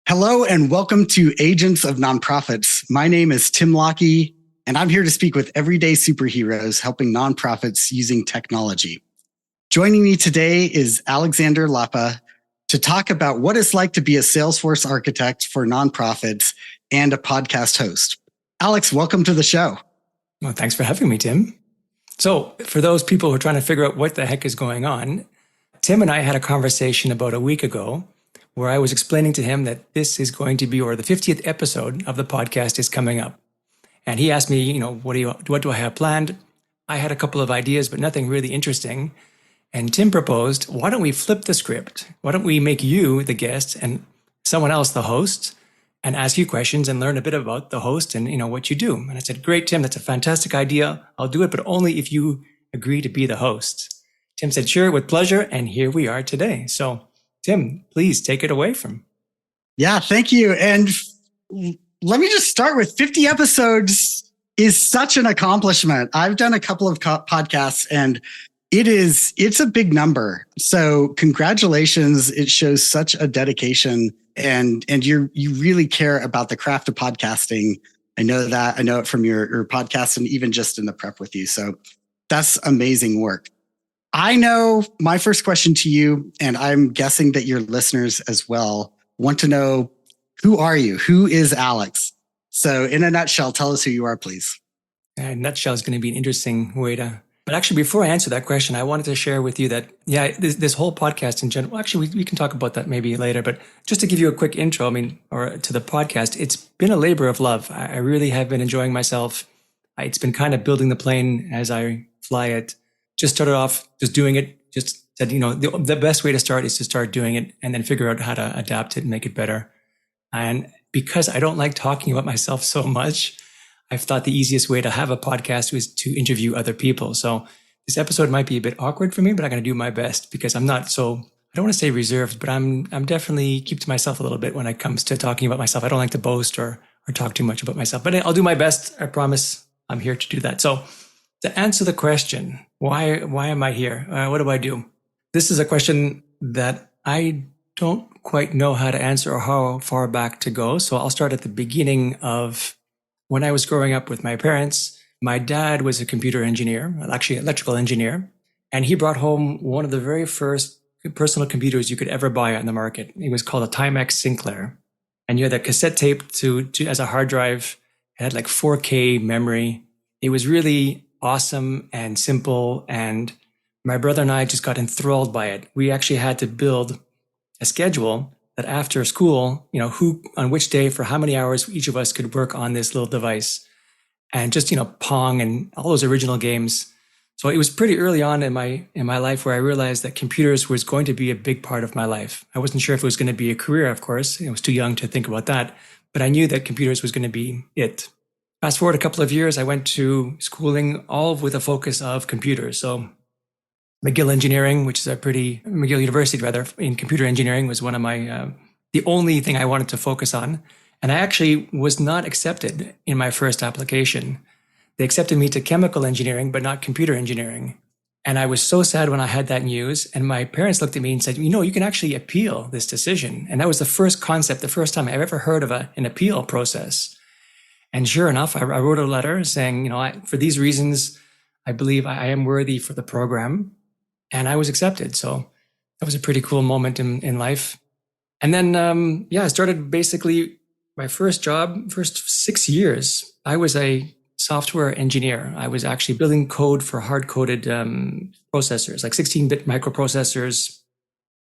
Hello and welcome to Agents of Nonprofits. My name is Tim Lockie, and I'm here to speak with everyday superheroes helping nonprofits using technology. Joining me today is Alexander Lapa to talk about what it's like to be a Salesforce architect for nonprofits and a podcast host. Alex, welcome to the show. Well, thanks for having me, Tim. So for those people who are trying to figure out what the heck is going on, Tim and I had a conversation about a week ago where I was explaining to him that this is going to be, or the 50th episode of the podcast is coming up. And he asked me, what do I have planned? I had a couple of ideas, but nothing really interesting. And Tim proposed, why don't we flip the script? Why don't we make you the guest and someone else the host and ask you questions and learn a bit about the host and what you do? And I said, great, Tim, that's a fantastic idea. I'll do it, but only if you agree to be the host. Tim said, sure, with pleasure. And here we are today. So Tim, please take it away from. Yeah, thank you. And let me just start with 50 episodes is such an accomplishment. I've done a couple of podcasts and it's a big number. So congratulations. It shows such a dedication and you really care about the craft of podcasting. I know that. I know it from your podcast and even just in the prep with you. So that's amazing work. I know my first question to you, and I'm guessing that your listeners as well want to know, who are you? Who is Alex? So in a nutshell, tell us who you are, please. A nutshell is going to be an interesting way to... But actually, before I answer that question, I wanted to share with you that, this whole podcast in general, actually, we can talk about that maybe later, but just to give you a quick intro, or to the podcast, it's been a labor of love. I really have been enjoying myself. It's been kind of building the plane as I fly it. Just started off just doing it, just said, the best way to start is to start doing it and then figure out how to adapt it and make it better. And because I don't like talking about myself so much, I've thought the easiest way to have a podcast was to interview other people. So this episode might be a bit awkward for me, but I'm going to do my best because I'm not so, I don't want to say reserved, but I'm definitely keep to myself a little bit when it comes to talking about myself. I don't like to boast or talk too much about myself, but I'll do my best. I promise I'm here to do that. So to answer the question, why am I here? What do I do? This is a question that I don't quite know how to answer or how far back to go. So I'll start at the beginning of when I was growing up with my parents. My dad was a computer engineer, actually electrical engineer, and he brought home one of the very first personal computers you could ever buy on the market. It was called a Timex Sinclair. And you had a cassette tape to as a hard drive. It had like 4K memory. It was really awesome and simple. And my brother and I just got enthralled by it. We actually had to build a schedule that after school, who on which day for how many hours each of us could work on this little device and just, Pong and all those original games. So it was pretty early on in my life where I realized that computers was going to be a big part of my life. I wasn't sure if it was going to be a career, of course. I was too young to think about that, but I knew that computers was going to be it. Fast forward a couple of years, I went to schooling all with a focus of computers. So McGill University in computer engineering was one of my, the only thing I wanted to focus on. And I actually was not accepted in my first application. They accepted me to chemical engineering, but not computer engineering. And I was so sad when I had that news. And my parents looked at me and said, you can actually appeal this decision. And that was the first time I've ever heard of an appeal process. And sure enough, I wrote a letter saying, for these reasons, I believe I am worthy for the program. And I was accepted. So that was a pretty cool moment in life. And then, I started basically my first job, first 6 years. I was a software engineer. I was actually building code for hard-coded processors, like 16-bit microprocessors,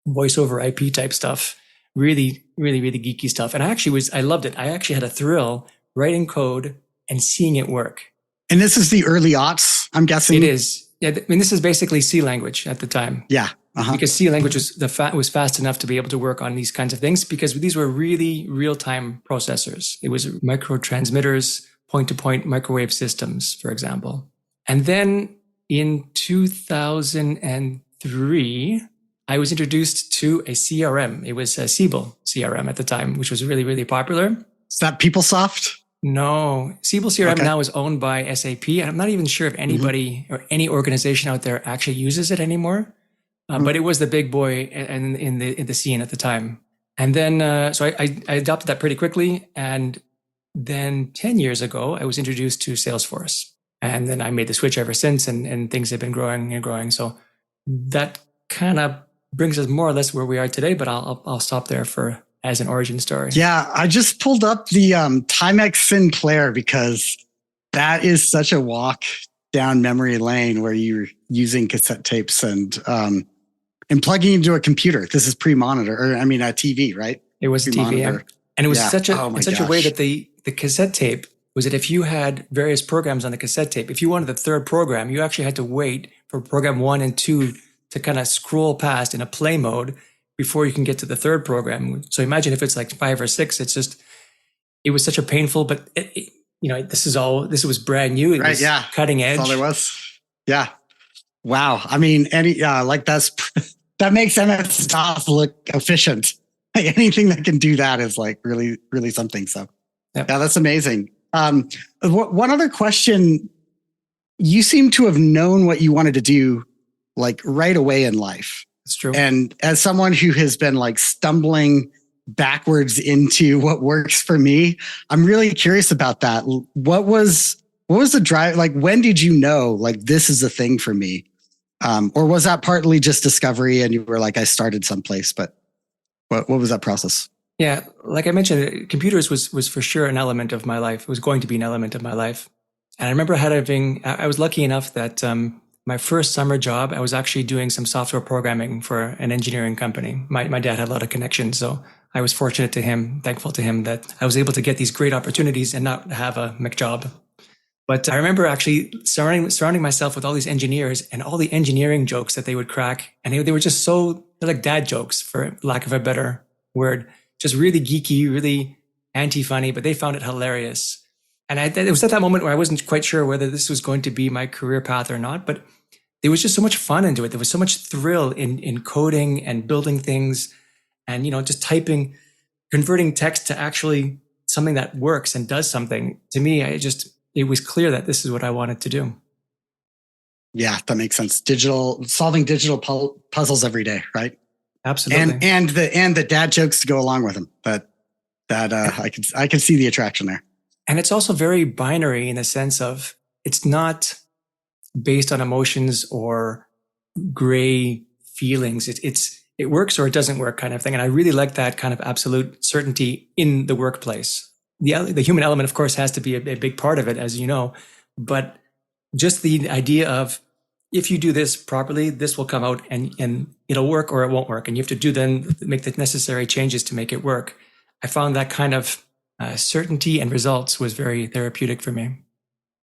voice over IP type stuff, really, really, really geeky stuff. And I loved it. I actually had a thrill writing code and seeing it work. And this is the early aughts, I'm guessing? It is. Yeah, this is basically C language at the time. Yeah. Because C language was fast enough to be able to work on these kinds of things because these were really real-time processors. It was microtransmitters, point-to-point microwave systems, for example. And then in 2003, I was introduced to a CRM. It was a Siebel CRM at the time, which was really, really popular. Is that PeopleSoft? No, Siebel CRM now is owned by SAP, and I'm not even sure if anybody or any organization out there actually uses it anymore. But it was the big boy in the scene at the time. And then, so I adopted that pretty quickly. And then 10 years ago, I was introduced to Salesforce. And then I made the switch ever since, and things have been growing and growing. So that kind of brings us more or less where we are today, but I'll stop there for as an origin story. Yeah, I just pulled up the Timex Sinclair because that is such a walk down memory lane where you're using cassette tapes and plugging into a computer. This is pre-monitor, or I mean a TV, right? It was a TV, yeah. And it was such a way that the cassette tape was that if you had various programs on the cassette tape, if you wanted the third program, you actually had to wait for program 1 and 2 to kind of scroll past in a play mode before you can get to the third program. So imagine if it's like 5 or 6, it was such a painful, but this was brand new. It was cutting edge. That's all there was. Yeah. Wow. I mean, that makes MS-DOS look efficient. Like anything that can do that is like really, really something. So yeah, that's amazing. One other question. You seem to have known what you wanted to do like right away in life. That's true. And as someone who has been like stumbling backwards into what works for me, I'm really curious about that. What was the drive? Like, when did you know, like, this is a thing for me? Or was that partly just discovery and you were like, I started someplace, but what was that process? Yeah. Like I mentioned, computers was for sure an element of my life. It was going to be an element of my life. And I remember I was lucky enough that, my first summer job, I was actually doing some software programming for an engineering company. My dad had a lot of connections, so I was thankful to him that I was able to get these great opportunities and not have a McJob. But I remember actually surrounding myself with all these engineers and all the engineering jokes that they would crack. And they were just they're like dad jokes, for lack of a better word, just really geeky, really anti-funny, but they found it hilarious. And it was at that moment where I wasn't quite sure whether this was going to be my career path or not, but there was just so much fun into it. There was so much thrill in coding and building things and, just typing, converting text to actually something that works and does something. To me, it was clear that this is what I wanted to do. Yeah, that makes sense. Solving digital puzzles every day, right? Absolutely. And the dad jokes to go along with them. But I can see the attraction there. And it's also very binary in the sense of it's not based on emotions or gray feelings. It works or it doesn't work kind of thing. And I really like that kind of absolute certainty in the workplace. The human element, of course, has to be a big part of it, as you know, but just the idea of if you do this properly, this will come out and it'll work or it won't work. And you have to make the necessary changes to make it work. I found that kind of certainty and results was very therapeutic for me.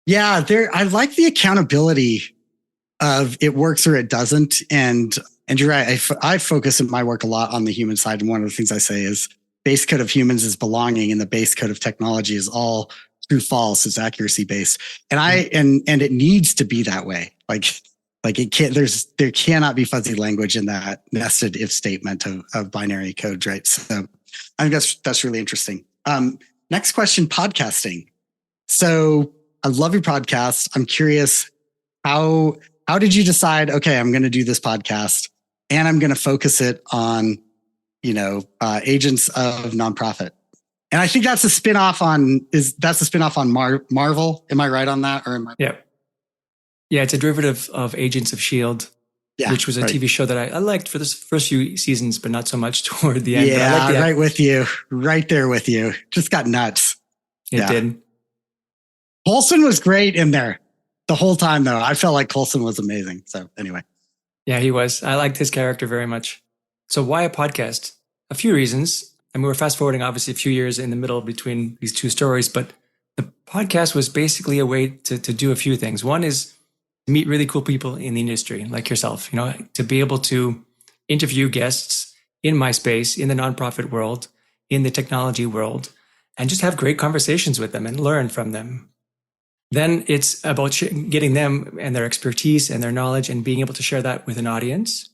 Yeah, I like the accountability of it works or it doesn't. And you're right. I focus in my work a lot on the human side. And one of the things I say is base code of humans is belonging and the base code of technology is all true false. It's accuracy based. And and it needs to be that way. Like it can't, there cannot be fuzzy language in that nested if statement of binary code, right? So I think that's really interesting. Next question, podcasting. So I love your podcast. I'm curious, how did you decide, okay, I'm going to do this podcast and I'm going to focus it on, agents of nonprofit. And I think that's a spinoff on Marvel. Am I right on that? Yeah. Yeah. It's a derivative of Agents of S.H.I.E.L.D., which was a TV show that I liked for the first few seasons, but not so much toward the end. Yeah, right with you. Right there with you. Just got nuts. It did. Coulson was great in there the whole time, though. I felt like Coulson was amazing. So anyway. Yeah, he was. I liked his character very much. So why a podcast? A few reasons. And we're fast forwarding, obviously, a few years in the middle between these two stories, but the podcast was basically a way to do a few things. One is to meet really cool people in the industry, like yourself, to be able to interview guests in my space, in the nonprofit world, in the technology world, and just have great conversations with them and learn from them. Then it's about getting them and their expertise and their knowledge and being able to share that with an audience.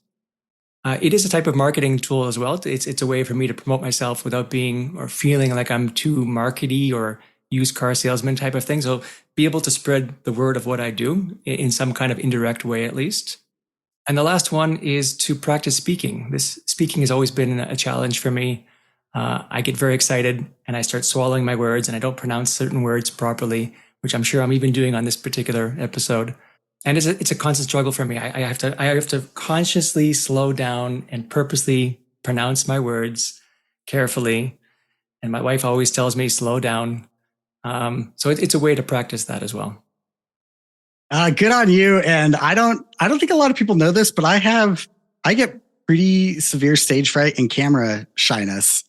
It is a type of marketing tool as well. It's a way for me to promote myself without being or feeling like I'm too markety or used car salesman type of thing. So be able to spread the word of what I do in some kind of indirect way, at least. And the last one is to practice speaking. Speaking has always been a challenge for me. I get very excited and I start swallowing my words and I don't pronounce certain words properly, which I'm sure I'm even doing on this particular episode. And it's a constant struggle for me. I have to consciously slow down and purposely pronounce my words carefully. And my wife always tells me, slow down. So it's a way to practice that as well. Good on you. And I don't think a lot of people know this, but I get pretty severe stage fright and camera shyness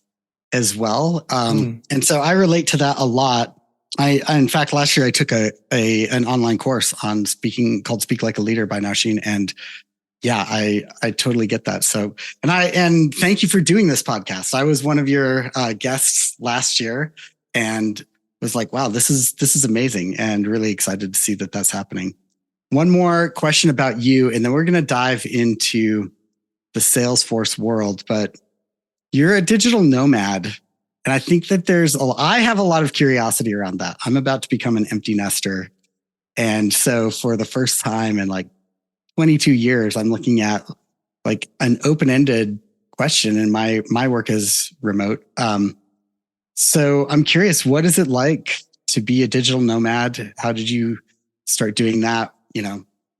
as well. And so I relate to that a lot. In fact, last year I took an online course on speaking called Speak Like a Leader by Nausheen. And yeah, I totally get that. So, and thank you for doing this podcast. I was one of your guests last year and was like, wow, this is amazing, and really excited to see that that's happening. One more question about you, and then we're going to dive into the Salesforce world, but you're a digital nomad. And I think that I have a lot of curiosity around that. I'm about to become an empty nester. And so for the first time in like 22 years, I'm looking at like an open-ended question, and my work is remote. So I'm curious, what is it like to be a digital nomad? How did you start doing that?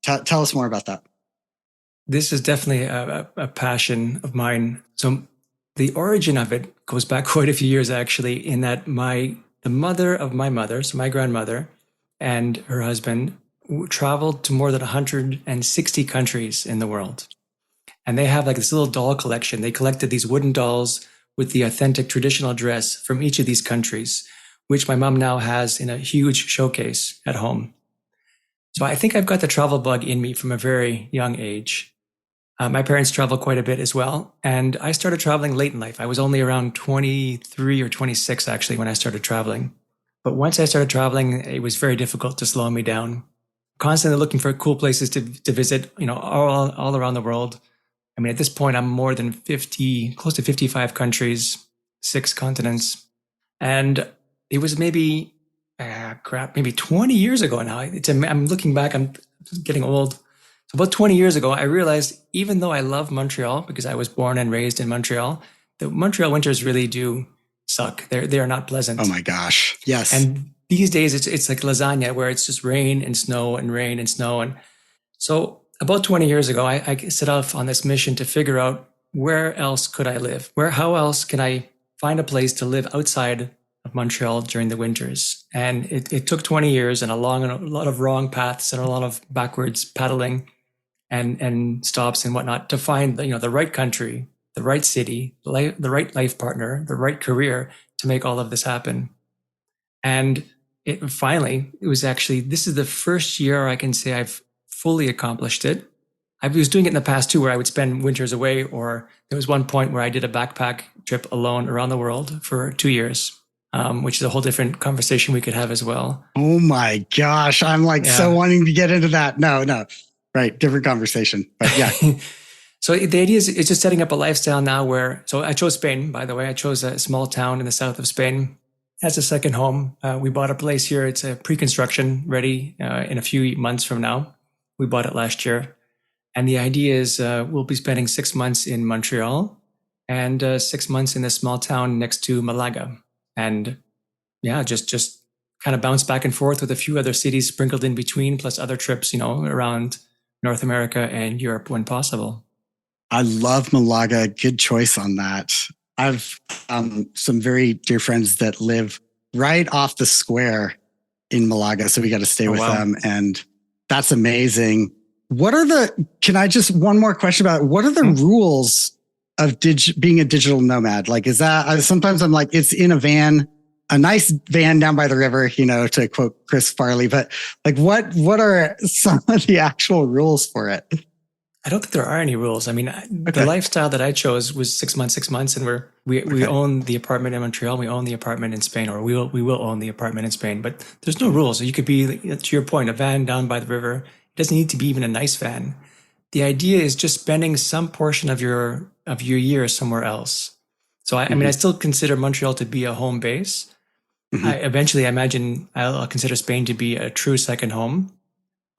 Tell us more about that. This is definitely a passion of mine. So the origin of it goes back quite a few years, actually, in that the mother of my mother, so my grandmother and her husband, traveled to more than 160 countries in the world. And they have like this little doll collection. They collected these wooden dolls with the authentic traditional dress from each of these countries, which my mom now has in a huge showcase at home. So I think I've got the travel bug in me from a very young age. My parents travel quite a bit as well. And I started traveling late in life. I was only around 23 or 26, actually, when I started traveling. But once I started traveling, it was very difficult to slow me down. Constantly looking for cool places to visit, all around the world. I mean, at this point, I'm more than 50, close to 55 countries, 6 continents. And it was maybe 20 years ago now. I'm looking back, I'm getting old. So about 20 years ago, I realized even though I love Montreal because I was born and raised in Montreal, the Montreal winters really do suck. They are not pleasant. Oh my gosh. Yes. And these days it's like lasagna where it's just rain and snow and rain and snow. And so about 20 years ago, I set off on this mission to figure out where else could I live? How else can I find a place to live outside of Montreal during the winters? And it took 20 years and a lot of wrong paths and a lot of backwards paddling and stops and whatnot to find the right country, the right city, the right life partner, the right career to make all of this happen. And it was actually, this is the first year I can say I've fully accomplished it. I was doing it in the past too, where I would spend winters away, or there was one point where I did a backpack trip alone around the world for 2 years, which is a whole different conversation we could have as well. Oh my gosh. I'm so wanting to get into that. No. Right. Different conversation. But yeah. So the idea is it's just setting up a lifestyle now so I chose Spain, by the way. I chose a small town in the south of Spain as a second home. We bought a place here. It's a pre-construction ready in a few months from now. We bought it last year. And the idea is we'll be spending 6 months in Montreal and 6 months in a small town next to Malaga. And yeah, just kind of bounce back and forth with a few other cities sprinkled in between, plus other trips, around North America and Europe when possible. I love Malaga. Good choice on that. I've some very dear friends that live right off the square in Malaga. So we got to stay with them. And that's amazing. One more question about it. What are the rules of being a digital nomad? Like, is that, sometimes I'm like, it's in a nice van down by the river, to quote Chris Farley, but like, what are some of the actual rules for it? I don't think there are any rules. I mean, The lifestyle that I chose was 6 months, and we own the apartment in Montreal. We own the apartment in Spain, or we will own the apartment in Spain. But there's no rules. So you could be, to your point, a van down by the river. It doesn't need to be even a nice van. The idea is just spending some portion of your year somewhere else. So I mean, I still consider Montreal to be a home base. Eventually, I imagine I'll consider Spain to be a true second home.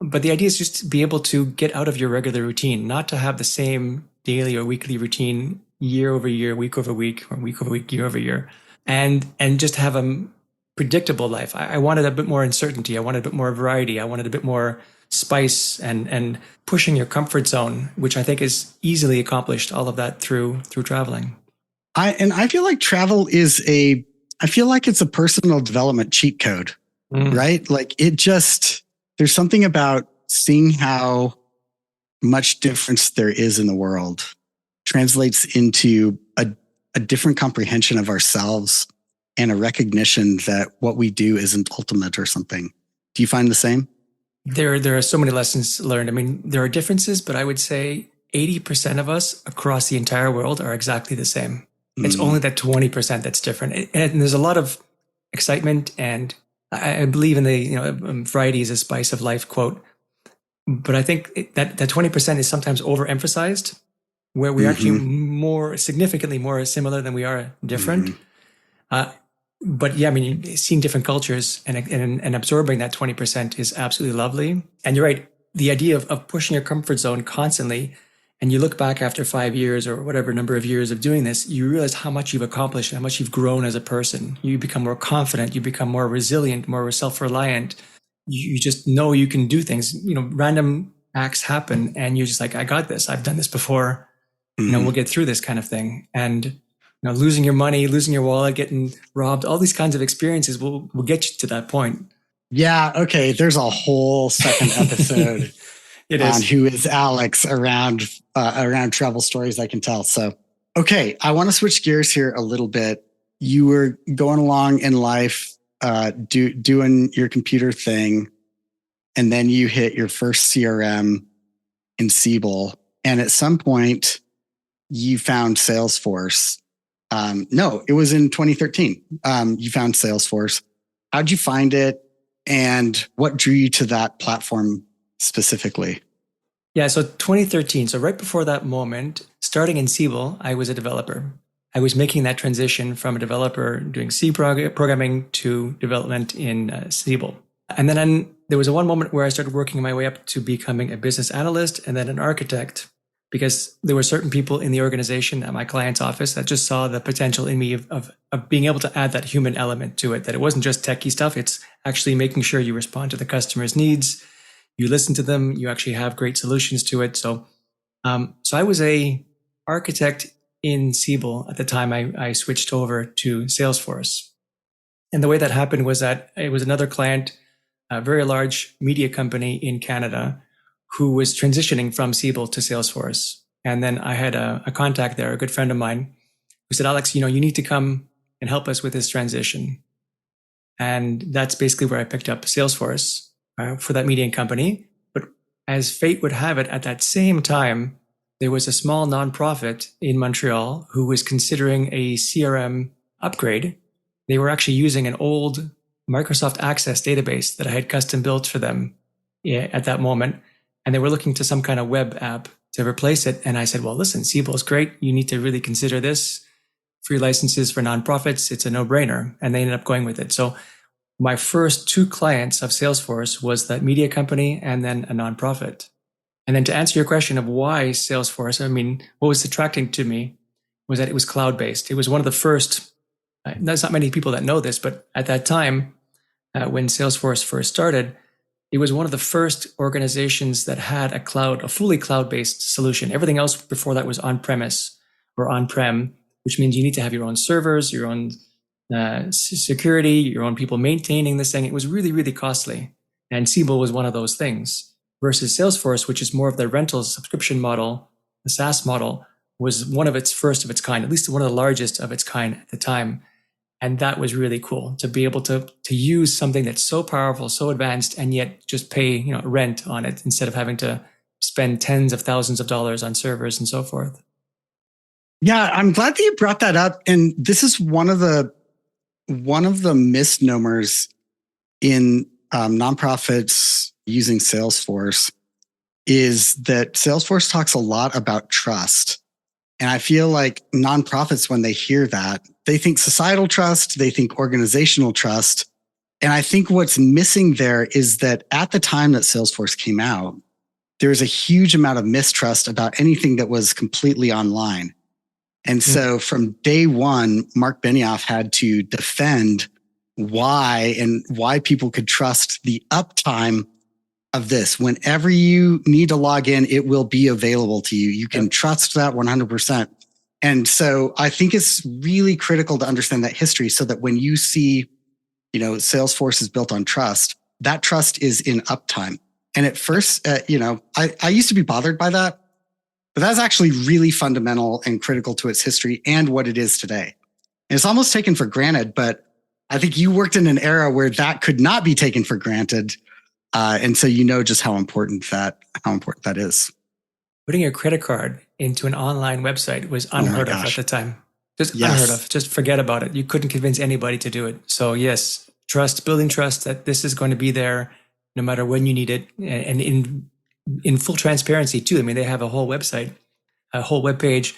But the idea is just to be able to get out of your regular routine, not to have the same daily or weekly routine year over year, week over week, or week over week, year over year, and just have a predictable life. I wanted a bit more uncertainty. I wanted a bit more variety. I wanted a bit more spice and pushing your comfort zone, which I think is easily accomplished. All of that through traveling. I feel like travel is I feel like it's a personal development cheat code, right? Like there's something about seeing how much difference there is in the world translates into a different comprehension of ourselves and a recognition that what we do isn't ultimate or something. Do you find the same? There are so many lessons learned. I mean, there are differences, but I would say 80% of us across the entire world are exactly the same. It's only that 20% that's different. And there's a lot of excitement, and I believe in the, variety is a spice of life quote. But I think that 20% is sometimes overemphasized, where we're actually significantly more similar than we are different. But yeah, I mean, seeing different cultures and absorbing that 20% is absolutely lovely. And you're right. The idea of pushing your comfort zone constantly, and you look back after 5 years or whatever number of years of doing this, you realize how much you've accomplished, how much you've grown as a person. You become more confident, you become more resilient, more self-reliant. You just know you can do things. Random acts happen and you're just like, I got this. I've done this before. We'll get through this kind of thing. And losing your money, losing your wallet, getting robbed, all these kinds of experiences will get you to that point. Yeah. Okay. There's a whole second episode on who is Alex around travel stories I can tell. So, okay. I want to switch gears here a little bit. You were going along in life, doing your computer thing, and then you hit your first CRM in Siebel. And at some point you found Salesforce. No, it was in 2013. You found Salesforce. How'd you find it? And what drew you to that platform specifically? Yeah, so 2013. So right before that moment, starting in Siebel, I was a developer. I was making that transition from a developer doing C programming to development in Siebel. And then there was one moment where I started working my way up to becoming a business analyst and then an architect, because there were certain people in the organization at my client's office that just saw the potential in me of being able to add that human element to it, that it wasn't just techie stuff. It's actually making sure you respond to the customer's needs, you listen to them, you actually have great solutions to it. So I was a architect in Siebel at the time I switched over to Salesforce. And the way that happened was that it was another client, a very large media company in Canada, who was transitioning from Siebel to Salesforce. And then I had a contact there, a good friend of mine, who said, Alex, you need to come and help us with this transition. And that's basically where I picked up Salesforce for that media company. But as fate would have it, at that same time, there was a small nonprofit in Montreal who was considering a CRM upgrade. They were actually using an old Microsoft Access database that I had custom built for them at that moment. And they were looking to some kind of web app to replace it. And I said, well, listen, Siebel is great. You need to really consider this. Free licenses for nonprofits. It's a no-brainer. And they ended up going with it. So my first 2 clients of Salesforce was that media company and then a nonprofit. And then to answer your question of why Salesforce, I mean, what was attracting to me was that it was cloud-based. It was one of the first, there's not many people that know this, but at that time, when Salesforce first started, it was one of the first organizations that had a fully cloud-based solution. Everything else before that was on-premise or on-prem, which means you need to have your own servers, your own security, your own people maintaining this thing. It was really, really costly. And Siebel was one of those things. Versus Salesforce, which is more of the rental subscription model, the SaaS model, was one of its first of its kind, at least one of the largest of its kind at the time. And that was really cool to be able to use something that's so powerful, so advanced, and yet just pay rent on it instead of having to spend tens of thousands of dollars on servers and so forth. Yeah, I'm glad that you brought that up. And this is one of the misnomers in nonprofits using Salesforce, is that Salesforce talks a lot about trust. And I feel like nonprofits, when they hear that, they think societal trust, they think organizational trust. And I think what's missing there is that at the time that Salesforce came out, there was a huge amount of mistrust about anything that was completely online. And so from day one, Mark Benioff had to defend why people could trust the uptime of this. Whenever you need to log in, it will be available to you. You can trust that 100%. And so I think it's really critical to understand that history so that when you see, Salesforce is built on trust, that trust is in uptime. And at first, I used to be bothered by that, but that's actually really fundamental and critical to its history and what it is today. And it's almost taken for granted, but I think you worked in an era where that could not be taken for granted. And so just how important that is. Putting your credit card into an online website was unheard of at the time. Just unheard of. Just forget about it. You couldn't convince anybody to do it. So yes, building trust that this is going to be there no matter when you need it, and in full transparency too. I mean, they have a whole website, a whole web page,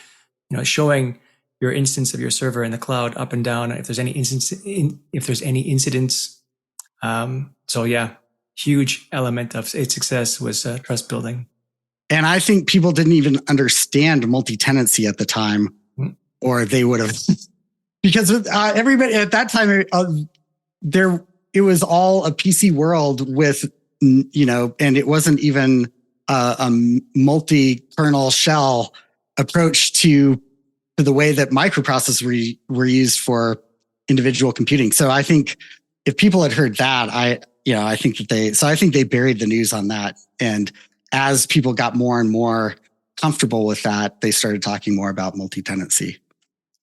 showing your instance of your server in the cloud up and down. If there's any incidents. So yeah, huge element of its success was trust building. And I think people didn't even understand multi-tenancy at the time, or they would have, because everybody at that time, it was all a PC world with, and it wasn't even a multi-kernel shell approach to the way that microprocessors were used for individual computing. So I think if people had heard that, I think they buried the news on that. And as people got more and more comfortable with that, they started talking more about multi-tenancy.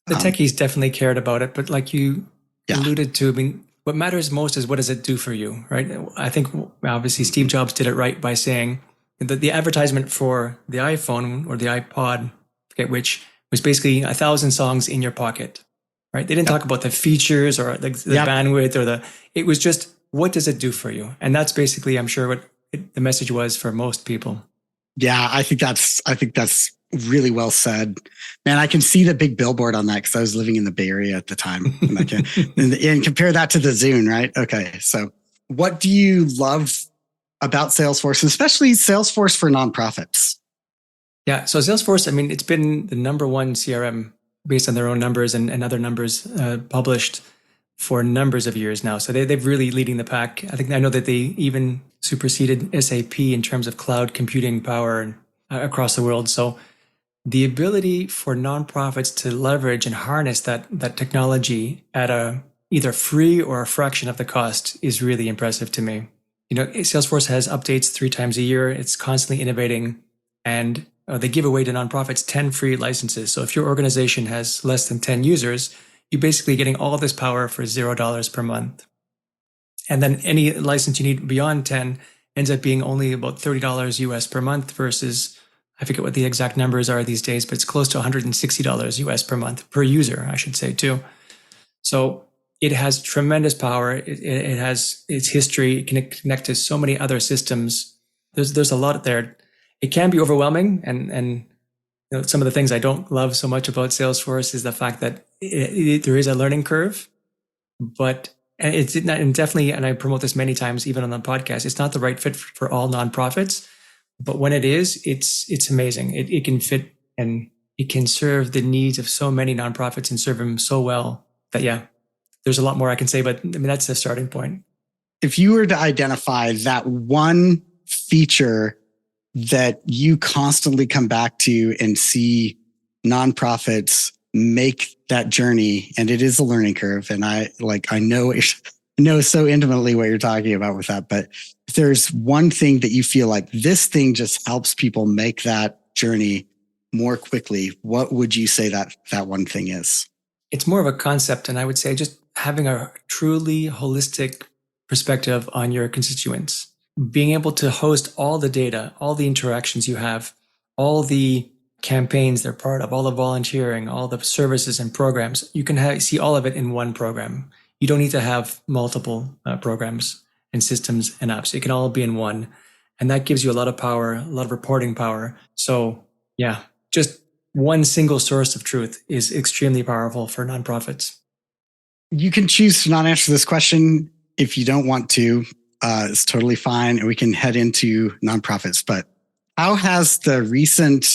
The techies definitely cared about it, but like you alluded to, I mean, what matters most is what does it do for you, right? I think obviously Steve Jobs did it right by saying that the advertisement for the iPhone or the iPod, forget which, was basically 1,000 songs in your pocket, right? They didn't talk about the features or the bandwidth it was just, what does it do for you? And that's basically, I'm sure, what the message was for most people. Yeah, I think that's really well said. Man, I can see the big billboard on that because I was living in the Bay Area at the time. And compare that to the Zune, right? Okay, so what do you love about Salesforce, especially Salesforce for nonprofits? Yeah, so Salesforce, I mean, it's been the number one CRM based on their own numbers and other numbers published for numbers of years now. So they've really leading the pack. I know that they even superseded SAP in terms of cloud computing power across the world. So the ability for nonprofits to leverage and harness that technology at either free or a fraction of the cost is really impressive to me. Salesforce has updates 3 times a year. It's constantly innovating, and they give away to nonprofits 10 free licenses. So if your organization has less than 10 users, you're basically getting all this power for $0 per month. And then any license you need beyond 10 ends up being only about $30 US per month versus, I forget what the exact numbers are these days, but it's close to $160 US per month per user, I should say too. So it has tremendous power. It has its history. It can connect to so many other systems. There's a lot there. It can be overwhelming, and some of the things I don't love so much about Salesforce is the fact that there is a learning curve, but it's not, and definitely, and I promote this many times, even on the podcast, it's not the right fit for all nonprofits, but when it is, it's amazing. It can fit and it can serve the needs of so many nonprofits and serve them so well that, there's a lot more I can say, but I mean, that's the starting point. If you were to identify that one feature that you constantly come back to and see nonprofits make that journey, and it is a learning curve, and I know so intimately what you're talking about with that, but if there's one thing that you feel like this thing just helps people make that journey more quickly, what would you say that one thing is? It's more of a concept, and I would say just having a truly holistic perspective on your constituents. Being able to host all the data, all the interactions you have, all the campaigns they're part of, all the volunteering, all the services and programs, you can see all of it in one program. You don't need to have multiple programs and systems and apps. It can all be in one. And that gives you a lot of power, a lot of reporting power. So just one single source of truth is extremely powerful for nonprofits. You can choose to not answer this question if you don't want to. It's totally fine. And we can head into nonprofits. But how has the recent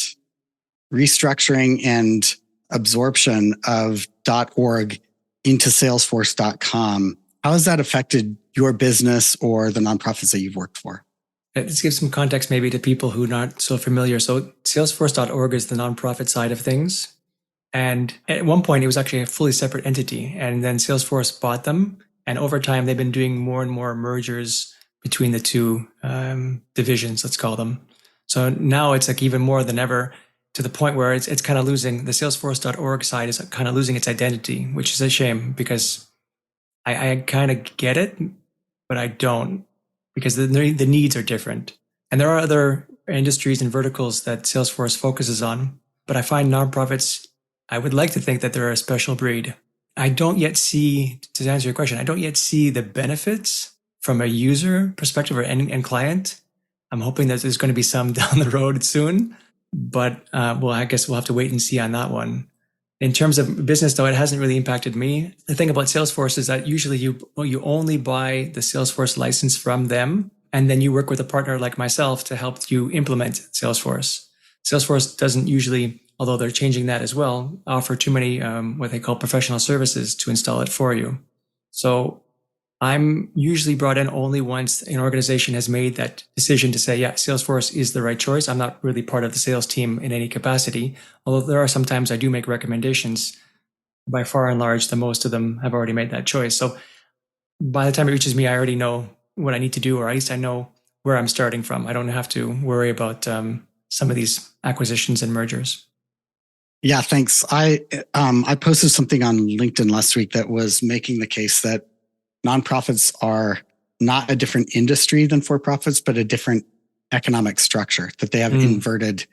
restructuring and absorption of .org into Salesforce.com, how has that affected your business or the nonprofits that you've worked for? Let's give some context maybe to people who are not so familiar. So Salesforce.org is the nonprofit side of things. And at one point, it was actually a fully separate entity. And then Salesforce bought them. And over time, they've been doing more and more mergers between the two divisions, let's call them. So now it's like even more than ever, to the point where it's kind of losing, the Salesforce.org side is kind of losing its identity, which is a shame because I kind of get it, but I don't, because the needs are different. And there are other industries and verticals that Salesforce focuses on, but I find nonprofits, I would like to think that they're a special breed. I don't yet see, to answer your question, I don't yet see the benefits from a user perspective or end client. I'm hoping that there's going to be some down the road soon, but I guess we'll have to wait and see on that one. In terms of business, though, it hasn't really impacted me. The thing about Salesforce is that usually you only buy the Salesforce license from them, and then you work with a partner like myself to help you implement Salesforce. Salesforce doesn't usually, although they're changing that as well, offer too many what they call professional services to install it for you. So I'm usually brought in only once an organization has made that decision to say, yeah, Salesforce is the right choice. I'm not really part of the sales team in any capacity, although there are sometimes I do make recommendations. By far and large, the most of them have already made that choice. So by the time it reaches me, I already know what I need to do, or at least I know where I'm starting from. I don't have to worry about some of these acquisitions and mergers. Yeah, thanks. I posted something on LinkedIn last week that was making the case that nonprofits are not a different industry than for-profits, but a different economic structure, that they have inverted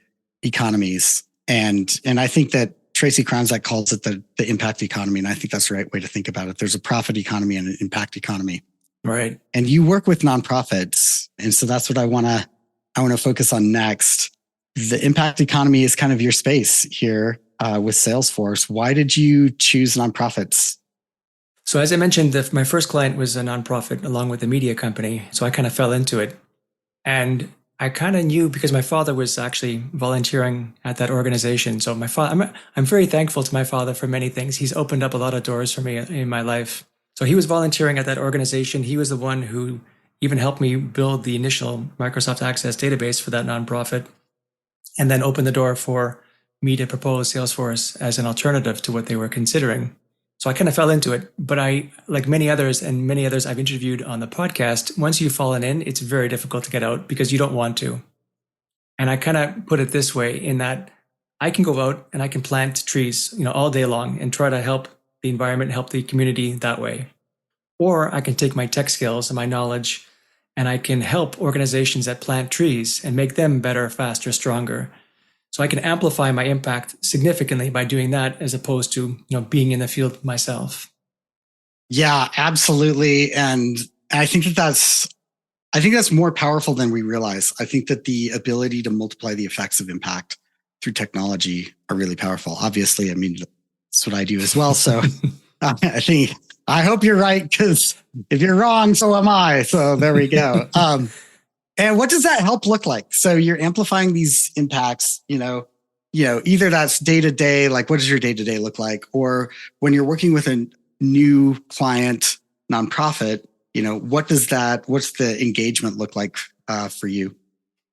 economies. And I think that Tracy Kronzak calls it the impact economy. And I think that's the right way to think about it. There's a profit economy and an impact economy. Right. And you work with nonprofits. And so that's what I want to focus on next. The impact economy is kind of your space here with Salesforce. Why did you choose nonprofits? So as I mentioned, my first client was a nonprofit along with a media company. So I kind of fell into it. And I kind of knew because my father was actually volunteering at that organization. So my father, I'm very thankful to my father for many things. He's opened up a lot of doors for me in my life. So he was volunteering at that organization. He was the one who even helped me build the initial Microsoft Access database for that nonprofit, and then opened the door for me to propose Salesforce as an alternative to what they were considering. So I kind of fell into it, but I, like many others I've interviewed on the podcast, once you've fallen in, it's very difficult to get out because you don't want to. And I kind of put it this way in that I can go out and I can plant trees, all day long and try to help the environment, help the community that way. Or I can take my tech skills and my knowledge and I can help organizations that plant trees and make them better, faster, stronger. So I can amplify my impact significantly by doing that as opposed to, being in the field myself. Yeah, absolutely. And I think that's more powerful than we realize. I think that the ability to multiply the effects of impact through technology are really powerful. Obviously, that's what I do as well. So I hope you're right, because if you're wrong, so am I. So there we go. And what does that help look like? So you're amplifying these impacts, either that's day to day, like what does your day to day look like? Or when you're working with a new client nonprofit, what's the engagement look like for you?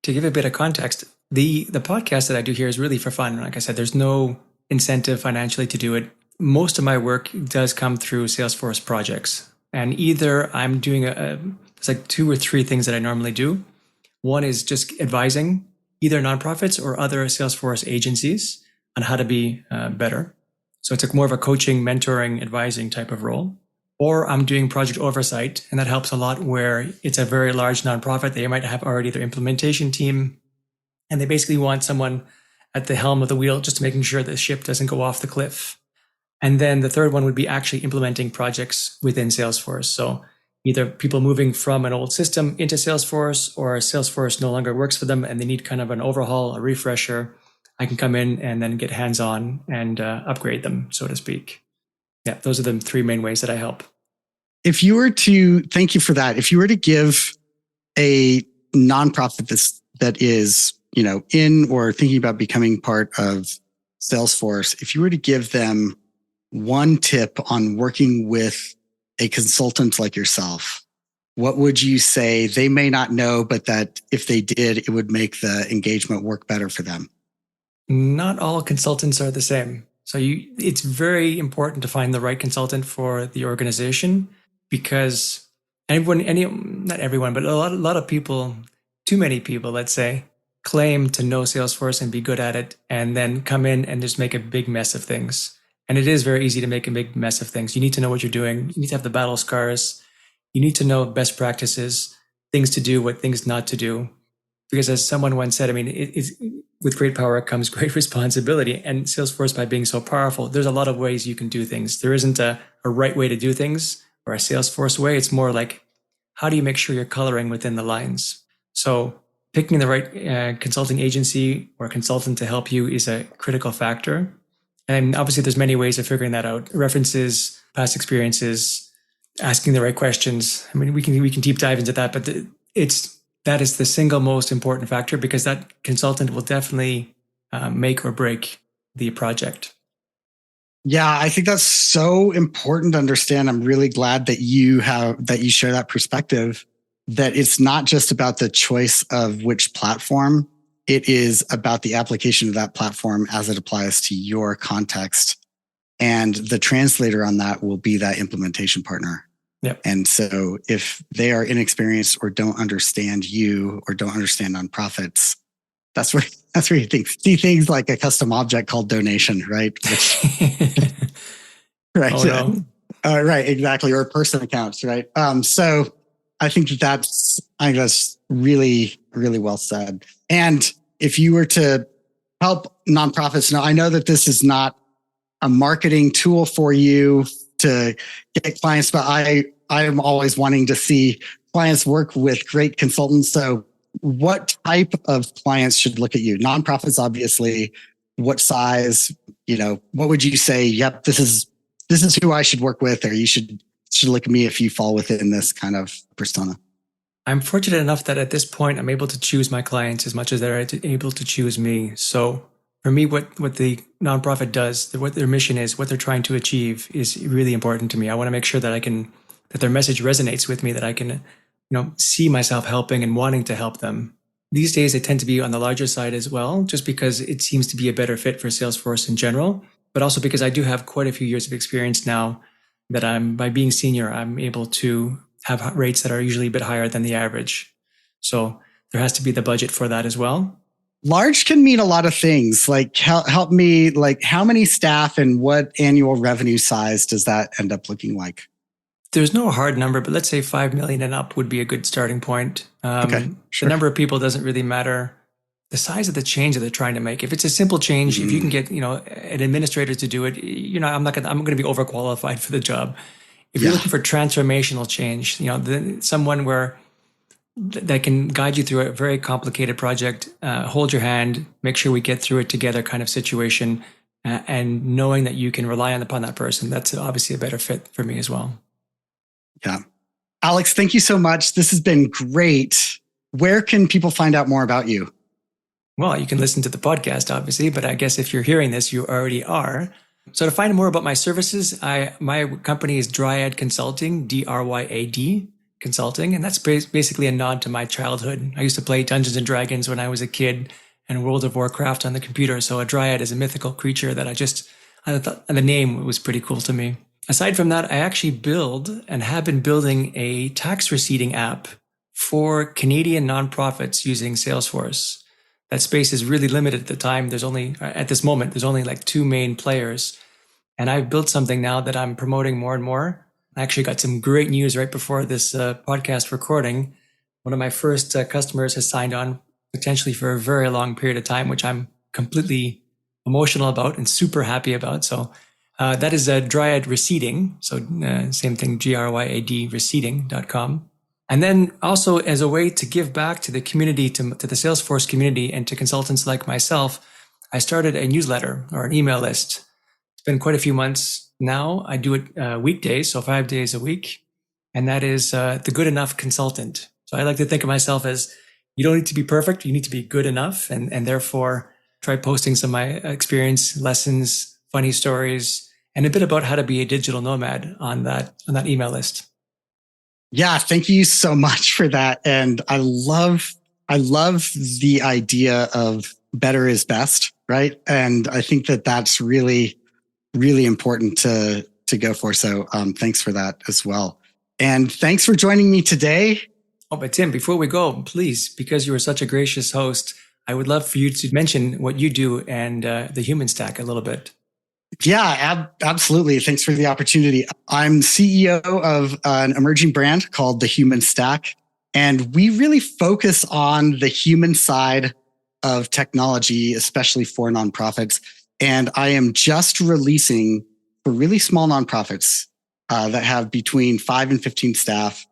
To give a bit of context, the podcast that I do here is really for fun. Like I said, there's no incentive financially to do it. Most of my work does come through Salesforce projects. And either I'm doing it's like 2 or 3 things that I normally do. One is just advising either nonprofits or other Salesforce agencies on how to be better. So it's more of a coaching, mentoring, advising type of role. Or I'm doing project oversight, and that helps a lot where it's a very large nonprofit. They might have already their implementation team, and they basically want someone at the helm of the wheel just making sure the ship doesn't go off the cliff. And then the third one would be actually implementing projects within Salesforce. So either people moving from an old system into Salesforce, or Salesforce no longer works for them and they need kind of an overhaul, a refresher. I can come in and then get hands-on and upgrade them, so to speak. Yeah, those are the 3 main ways that I help. Thank you for that. If you were to give a nonprofit that is, in or thinking about becoming part of Salesforce, if you were to give them one tip on working with a consultant like yourself, what would you say they may not know, but that if they did, it would make the engagement work better for them? Not all consultants are the same. So it's very important to find the right consultant for the organization, because not everyone, but a lot of people, too many people, let's say, claim to know Salesforce and be good at it, and then come in and just make a big mess of things. And it is very easy to make a big mess of things. You need to know what you're doing. You need to have the battle scars. You need to know best practices, things to do, what things not to do. Because as someone once said, I mean, with great power comes great responsibility. And Salesforce, by being so powerful, there's a lot of ways you can do things. There isn't a right way to do things or a Salesforce way. It's more like, how do you make sure you're coloring within the lines? So picking the right consulting agency or consultant to help you is a critical factor. And obviously, there's many ways of figuring that out. References, past experiences, asking the right questions. I mean, we can deep dive into that, but that is the single most important factor, because that consultant will definitely make or break the project. Yeah, I think that's so important to understand. I'm really glad that you share that perspective, that it's not just about the choice of which platform. It is about the application of that platform as it applies to your context. And the translator on that will be that implementation partner. Yep. And so if they are inexperienced or don't understand you or don't understand nonprofits, that's where you see things like a custom object called donation, right? Right. Oh, no. Right. Exactly. Or person accounts, right? So I think that's really, really well said. And if you were to help nonprofits, now I know that this is not a marketing tool for you to get clients, but I am always wanting to see clients work with great consultants. So what type of clients should look at you? Nonprofits, obviously. What size? What would you say? Yep, this is who I should work with, or you should look at me if you fall within this kind of persona. I'm fortunate enough that at this point, I'm able to choose my clients as much as they're able to choose me. So for me, what the nonprofit does, what their mission is, what they're trying to achieve is really important to me. I want to make sure that that their message resonates with me, that I can, see myself helping and wanting to help them. These days, I tend to be on the larger side as well, just because it seems to be a better fit for Salesforce in general, but also because I do have quite a few years of experience now that by being senior, I'm able to have rates that are usually a bit higher than the average. So there has to be the budget for that as well. Large can mean a lot of things. Like help me, like how many staff and what annual revenue size does that end up looking like? There's no hard number, but let's say 5 million and up would be a good starting point. Okay, sure. The number of people doesn't really matter. The size of the change that they're trying to make. If it's a simple change, if you can get, an administrator to do it, I'm going to be overqualified for the job. If you're looking for transformational change, someone that can guide you through a very complicated project, hold your hand, make sure we get through it together kind of situation, and knowing that you can rely upon that person, that's obviously a better fit for me as well. Yeah. Alex, thank you so much. This has been great. Where can people find out more about you? Well, you can listen to the podcast, obviously, but I guess if you're hearing this, you already are. So to find more about my services, my company is Dryad Consulting, DRYAD Consulting, and that's basically a nod to my childhood. I used to play Dungeons and Dragons when I was a kid and World of Warcraft on the computer. So a dryad is a mythical creature that I thought the name was pretty cool to me. Aside from that, I actually build and have been building a tax receipting app for Canadian nonprofits using Salesforce. That space is really limited at the time. At this moment, there's only like 2 main players. And I've built something now that I'm promoting more and more. I actually got some great news right before this podcast recording. One of my first customers has signed on potentially for a very long period of time, which I'm completely emotional about and super happy about. So that is Dryad Receipting. So same thing, GRYAD receipting.com. And then also as a way to give back to the community, to the Salesforce community and to consultants like myself, I started a newsletter or an email list. It's been quite a few months now. I do it weekdays, so 5 days a week. And that is the Good Enough Consultant. So I like to think of myself as, you don't need to be perfect. You need to be good enough. And therefore, try posting some of my experience, lessons, funny stories, and a bit about how to be a digital nomad on that email list. Yeah, thank you so much for that. And I love the idea of better is best, right? And I think that that's really, really important to go for. So thanks for that as well. And thanks for joining me today. Oh, but Tim, before we go, please, because you were such a gracious host, I would love for you to mention what you do and the human stack a little bit. Yeah, absolutely. Thanks for the opportunity. I'm CEO of an emerging brand called The Human Stack, and we really focus on the human side of technology, especially for nonprofits. And I am just releasing for really small nonprofits that have between 5 and 15 staff,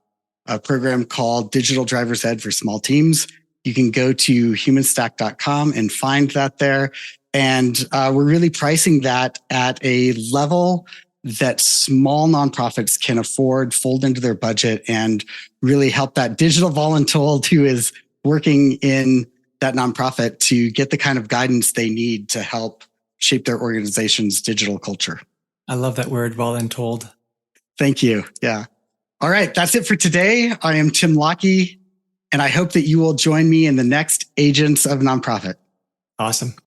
a program called Digital Driver's Ed for small teams. You can go to humanstack.com and find that there. And we're really pricing that at a level that small nonprofits can afford, fold into their budget, and really help that digital voluntold who is working in that nonprofit to get the kind of guidance they need to help shape their organization's digital culture. I love that word, voluntold. Thank you. Yeah. All right. That's it for today. I am Tim Lockie, and I hope that you will join me in the next Agents of Nonprofit. Awesome.